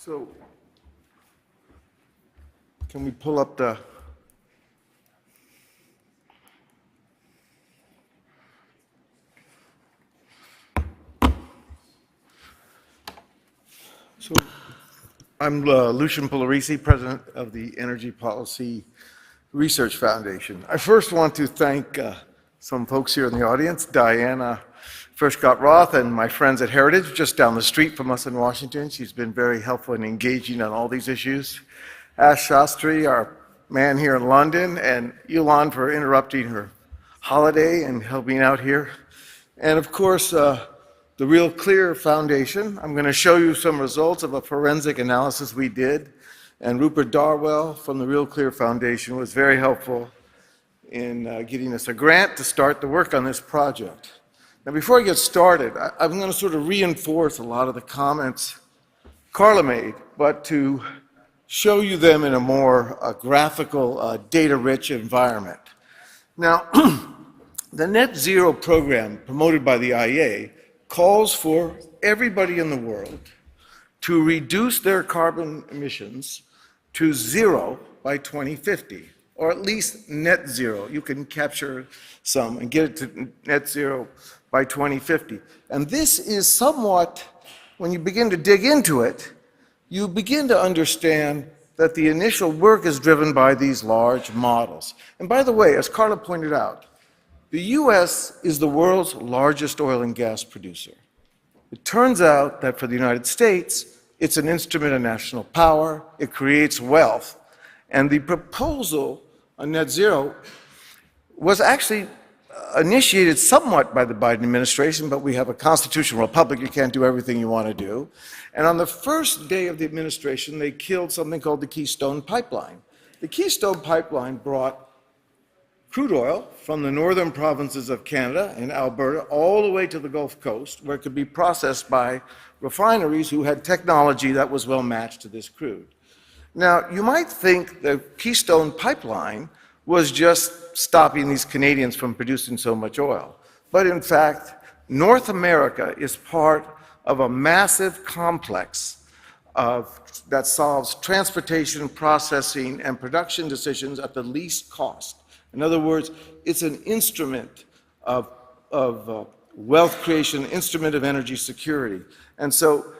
So, can we pull up the... So, I'm Lucian Pugliaresi, president of the Energy Policy Research Foundation. I first want to thank some folks here in the audience, Diana Frischgott-Roth and my friends at Heritage, just down the street from us in Washington. She's been very helpful and engaging on all these issues. Ash Shastri, our man here in London, and Elon for interrupting her holiday and helping out here. And of course, the Real Clear Foundation. I'm going to show you some results of a forensic analysis we did. And Rupert Darwell from the Real Clear Foundation was very helpful in getting us a grant to start the work on this project. Now, before I get started, I'm going to sort of reinforce a lot of the comments Carla made, but to show you them in a more graphical, data-rich environment. Now, the net zero program promoted by the IEA calls for everybody in the world to reduce their carbon emissions to zero by 2050, or at least net zero. You can capture some and get it to net zero by 2050. And this is somewhat, when you begin to dig into it, you begin to understand that the initial work is driven by these large models. And by the way, as Carla pointed out, the US is the world's largest oil and gas producer. It turns out that for the United States, it's an instrument of national power, it creates wealth, and the proposal on net zero was actually initiated somewhat by the Biden administration, but we have a constitutional republic, you can't do everything you want to do. And on the first day of the administration, they killed something called the Keystone Pipeline. The Keystone Pipeline brought crude oil from the northern provinces of Canada and Alberta all the way to the Gulf Coast, where it could be processed by refineries who had technology that was well matched to this crude. Now, you might think the Keystone Pipeline was just stopping these Canadians from producing so much oil. But in fact, North America is part of a massive complex that solves transportation, processing, and production decisions at the least cost. In other words, it's an instrument of wealth creation, instrument of energy security. And so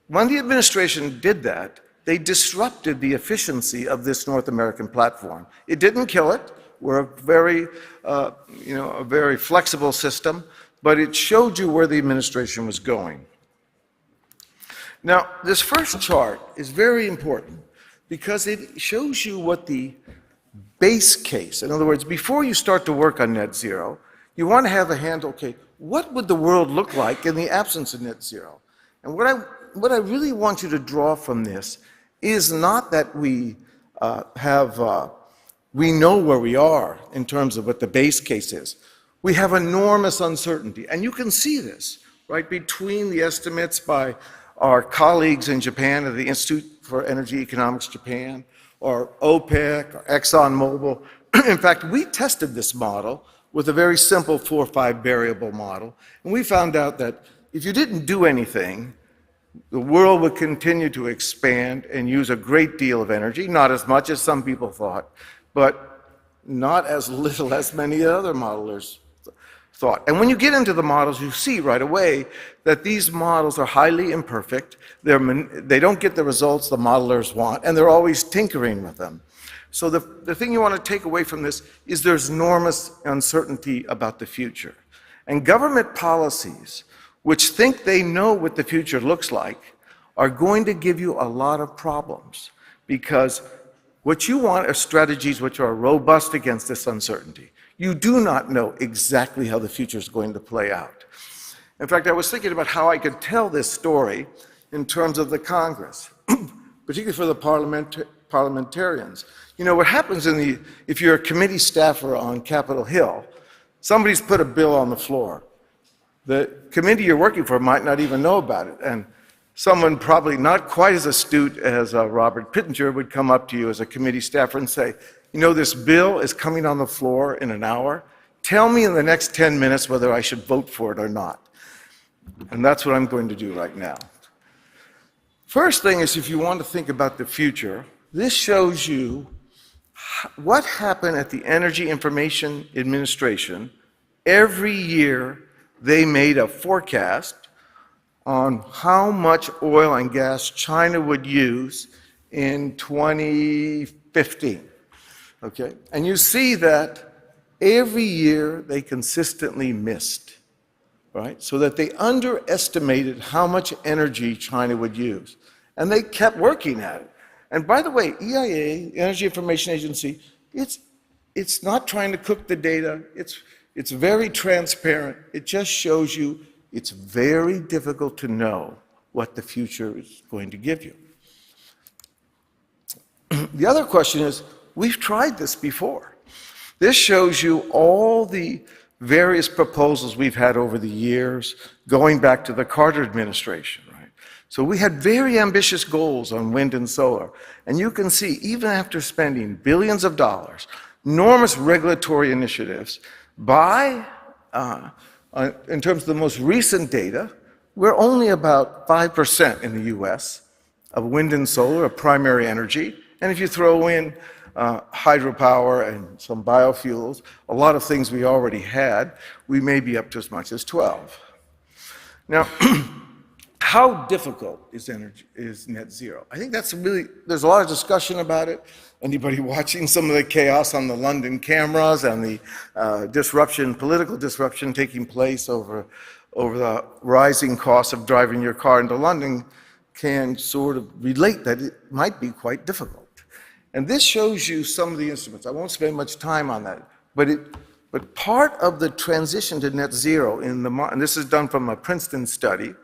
when the administration did that, they disrupted the efficiency of this North American platform. It didn't kill it. We're a very flexible system, but it showed you where the administration was going. Now, this first chart is very important because it shows you what the base case, in other words, before you start to work on net zero, you want to have a handle, okay, what would the world look like in the absence of net zero? And what I really want you to draw from this is not that we know where we are in terms of what the base case is. We have enormous uncertainty, and you can see this, right, between the estimates by our colleagues in Japan at the Institute for Energy Economics Japan, or OPEC, or ExxonMobil. In fact, we tested this model with a very simple 4 or 5 variable model, and we found out that if you didn't do anything, the world would continue to expand and use a great deal of energy, not as much as some people thought, but not as little as many other modelers thought. And when you get into the models, you see right away that these models are highly imperfect, they don't get the results the modelers want, and they're always tinkering with them. So the thing you want to take away from this is there's enormous uncertainty about the future. And government policies, which think they know what the future looks like, are going to give you a lot of problems, because what you want are strategies which are robust against this uncertainty. You do not know exactly how the future is going to play out. In fact, I was thinking about how I could tell this story in terms of the Congress, particularly for the parliamentarians. You know, what happens if you're a committee staffer on Capitol Hill, somebody's put a bill on the floor. The committee you're working for might not even know about it, and someone probably not quite as astute as Robert Pittenger would come up to you as a committee staffer and say, you know, this bill is coming on the floor in an hour. Tell me in the next 10 minutes whether I should vote for it or not. And that's what I'm going to do right now. First thing is, if you want to think about the future, this shows you what happened at the Energy Information Administration. Every year they made a forecast on how much oil and gas China would use in 2015. Okay? And you see that every year they consistently missed. Right? So that they underestimated how much energy China would use. And they kept working at it. And by the way, EIA, Energy Information Agency, it's not trying to cook the data. It's very transparent. It just shows you it's very difficult to know what the future is going to give you. The other question is, we've tried this before. This shows you all the various proposals we've had over the years, going back to the Carter administration, right? So we had very ambitious goals on wind and solar. And you can see, even after spending billions of dollars, enormous regulatory initiatives, in terms of the most recent data, we're only about 5% in the US of wind and solar, of primary energy. And if you throw in hydropower and some biofuels, a lot of things we already had, we may be up to as much as 12. Now, how difficult is net zero? I think that's there's a lot of discussion about it. Anybody watching some of the chaos on the London cameras and the political disruption taking place over the rising cost of driving your car into London can sort of relate that it might be quite difficult. And this shows you some of the instruments. I won't spend much time on that, but part of the transition to net zero and this is done from a Princeton study,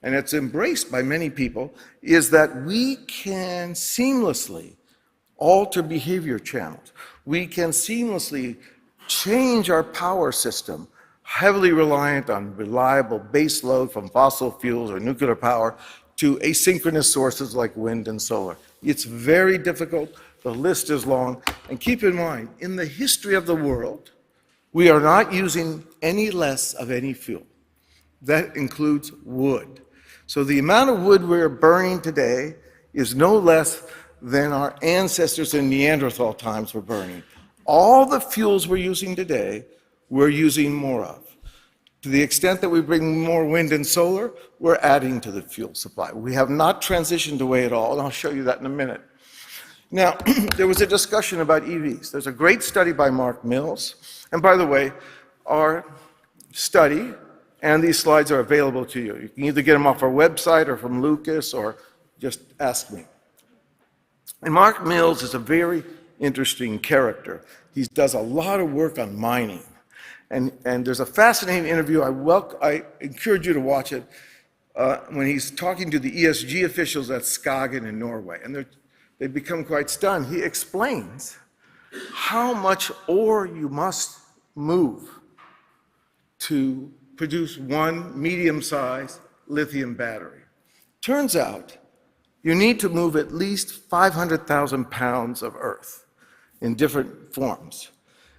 and it's embraced by many people, is that we can seamlessly alter behavior channels. We can seamlessly change our power system, heavily reliant on reliable base load from fossil fuels or nuclear power, to asynchronous sources like wind and solar. It's very difficult. The list is long. And keep in mind, in the history of the world, we are not using any less of any fuel. That includes wood. So the amount of wood we're burning today is no less than our ancestors in Neanderthal times were burning. All the fuels we're using today, we're using more of. To the extent that we bring more wind and solar, we're adding to the fuel supply. We have not transitioned away at all, and I'll show you that in a minute. Now, there was a discussion about EVs. There's a great study by Mark Mills. And by the way, our study and these slides are available to you. You can either get them off our website or from Lucas, or just ask me. And Mark Mills is a very interesting character. He does a lot of work on mining. And there's a fascinating interview. I encourage you to watch it when he's talking to the ESG officials at Skagen in Norway. And they become quite stunned. He explains how much ore you must move to produce one medium-sized lithium battery. Turns out you need to move at least 500,000 pounds of earth in different forms.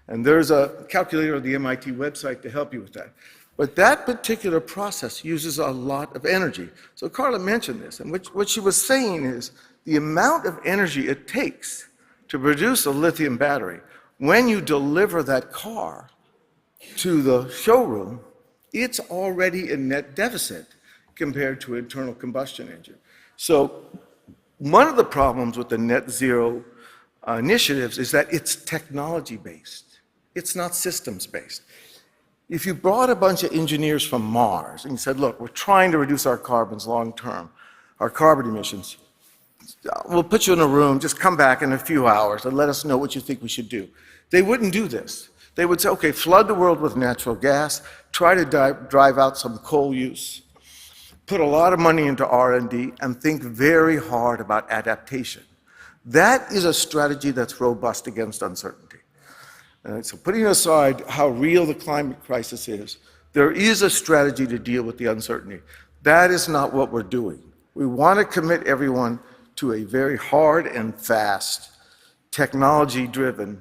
And there's a calculator on the MIT website to help you with that. But that particular process uses a lot of energy. So Carla mentioned this, and what she was saying is the amount of energy it takes to produce a lithium battery, when you deliver that car to the showroom, it's already in net deficit compared to an internal combustion engine. So one of the problems with the net zero initiatives is that it's technology-based. It's not systems-based. If you brought a bunch of engineers from Mars and you said, look, we're trying to reduce our carbons long-term, our carbon emissions, we'll put you in a room, just come back in a few hours and let us know what you think we should do. They wouldn't do this. They would say, okay, flood the world with natural gas, try to drive out some coal use, put a lot of money into R&D, and think very hard about adaptation. That is a strategy that's robust against uncertainty. So putting aside how real the climate crisis is, there is a strategy to deal with the uncertainty. That is not what we're doing. We want to commit everyone to a very hard and fast, technology-driven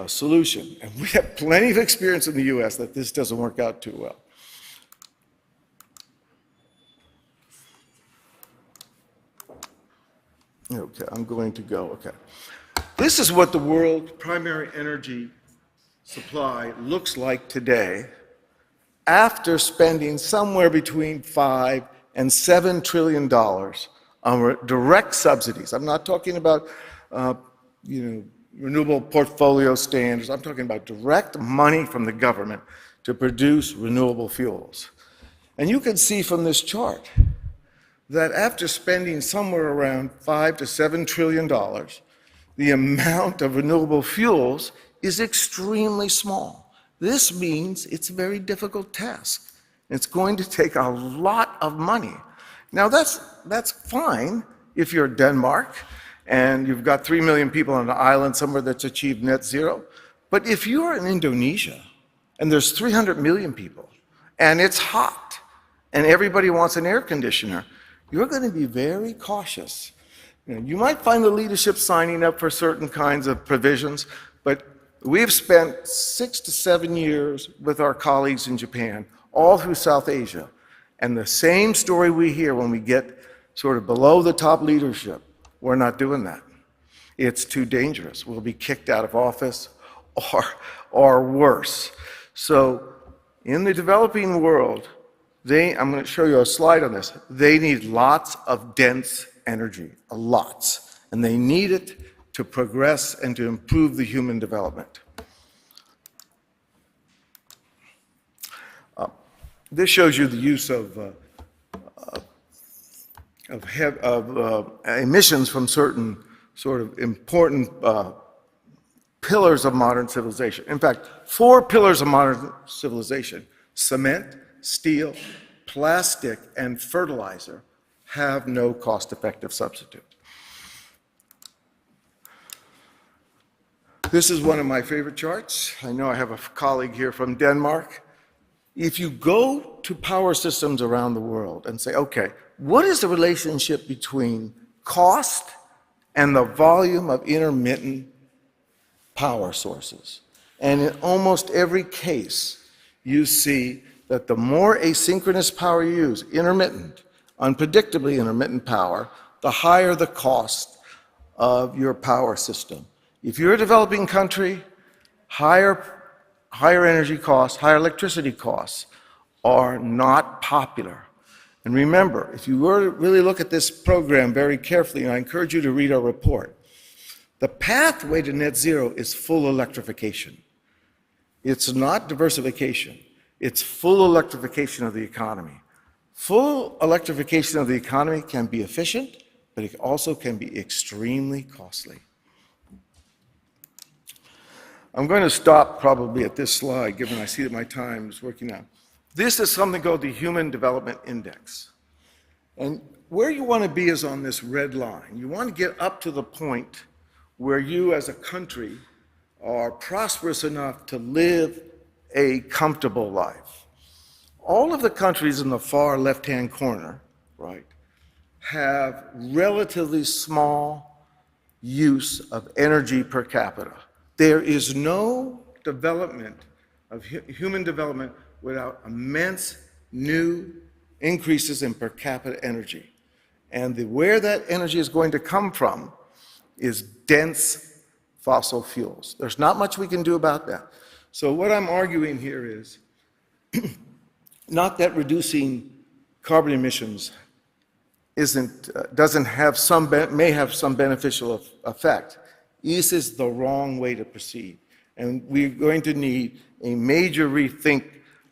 solution. And we have plenty of experience in the US that this doesn't work out too well. Okay, I'm going to go, okay. This is what the world primary energy supply looks like today after spending somewhere between $5 and $7 trillion on direct subsidies. I'm not talking about, renewable portfolio standards. I'm talking about direct money from the government to produce renewable fuels. And you can see from this chart that after spending somewhere around $5 to $7 trillion, the amount of renewable fuels is extremely small. This means it's a very difficult task. It's going to take a lot of money. Now that's fine if you're Denmark and you've got 3 million people on an island somewhere that's achieved net zero. But if you're in Indonesia and there's 300 million people and it's hot and everybody wants an air conditioner, you're going to be very cautious. You might find the leadership signing up for certain kinds of provisions, but we've spent 6 to 7 years with our colleagues in Japan, all through South Asia. And the same story we hear when we get sort of below the top leadership, we're not doing that. It's too dangerous. We'll be kicked out of office or worse. So in the developing world, I'm going to show you a slide on this. They need lots of dense energy, lots, and they need it to progress and to improve the human development. This shows you the use of emissions from certain sort of important pillars of modern civilization. In fact, 4 pillars of modern civilization: cement, steel, plastic, and fertilizer have no cost-effective substitute. This is one of my favorite charts. I know I have a colleague here from Denmark. If you go to power systems around the world and say, okay, what is the relationship between cost and the volume of intermittent power sources? And in almost every case, you see that the more asynchronous power you use, intermittent, unpredictably intermittent power, the higher the cost of your power system. If you're a developing country, higher energy costs, higher electricity costs are not popular. And remember, if you were to really look at this program very carefully, and I encourage you to read our report, the pathway to net zero is full electrification. It's not diversification. It's full electrification of the economy. Full electrification of the economy can be efficient, but it also can be extremely costly. I'm going to stop probably at this slide, given I see that my time is working out. This is something called the Human Development Index. And where you want to be is on this red line. You want to get up to the point where you as a country are prosperous enough to live a comfortable life. All of the countries in the far left-hand corner, right, have relatively small use of energy per capita. There is no development of human development without immense new increases in per capita energy. And where that energy is going to come from is dense fossil fuels. There's not much we can do about that. So what I'm arguing here is not that reducing carbon emissions may have some beneficial effect. This is the wrong way to proceed. And we're going to need a major rethink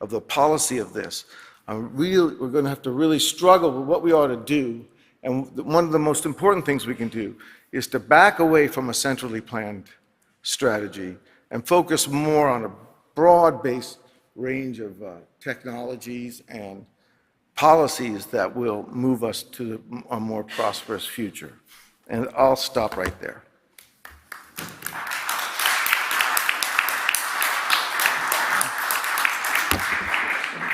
of the policy of this. We're going to have to really struggle with what we ought to do. And one of the most important things we can do is to back away from a centrally planned strategy and focus more on a broad-based range of technologies and policies that will move us to a more prosperous future. And I'll stop right there.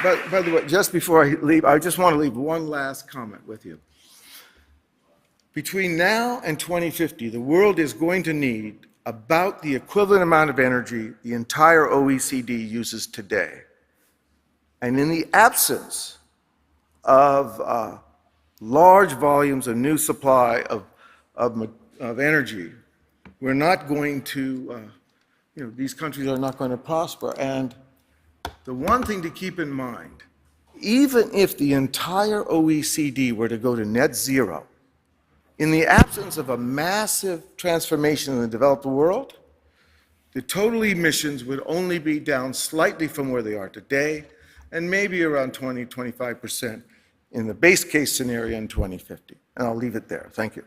But by the way, just before I leave, I just want to leave one last comment with you. Between now and 2050, the world is going to need about the equivalent amount of energy the entire OECD uses today. And in the absence of large volumes of new supply of energy, we're not going to, these countries are not going to prosper. And the one thing to keep in mind, even if the entire OECD were to go to net zero, in the absence of a massive transformation in the developed world, the total emissions would only be down slightly from where they are today, and maybe around 20–25% in the base case scenario in 2050. And I'll leave it there. Thank you.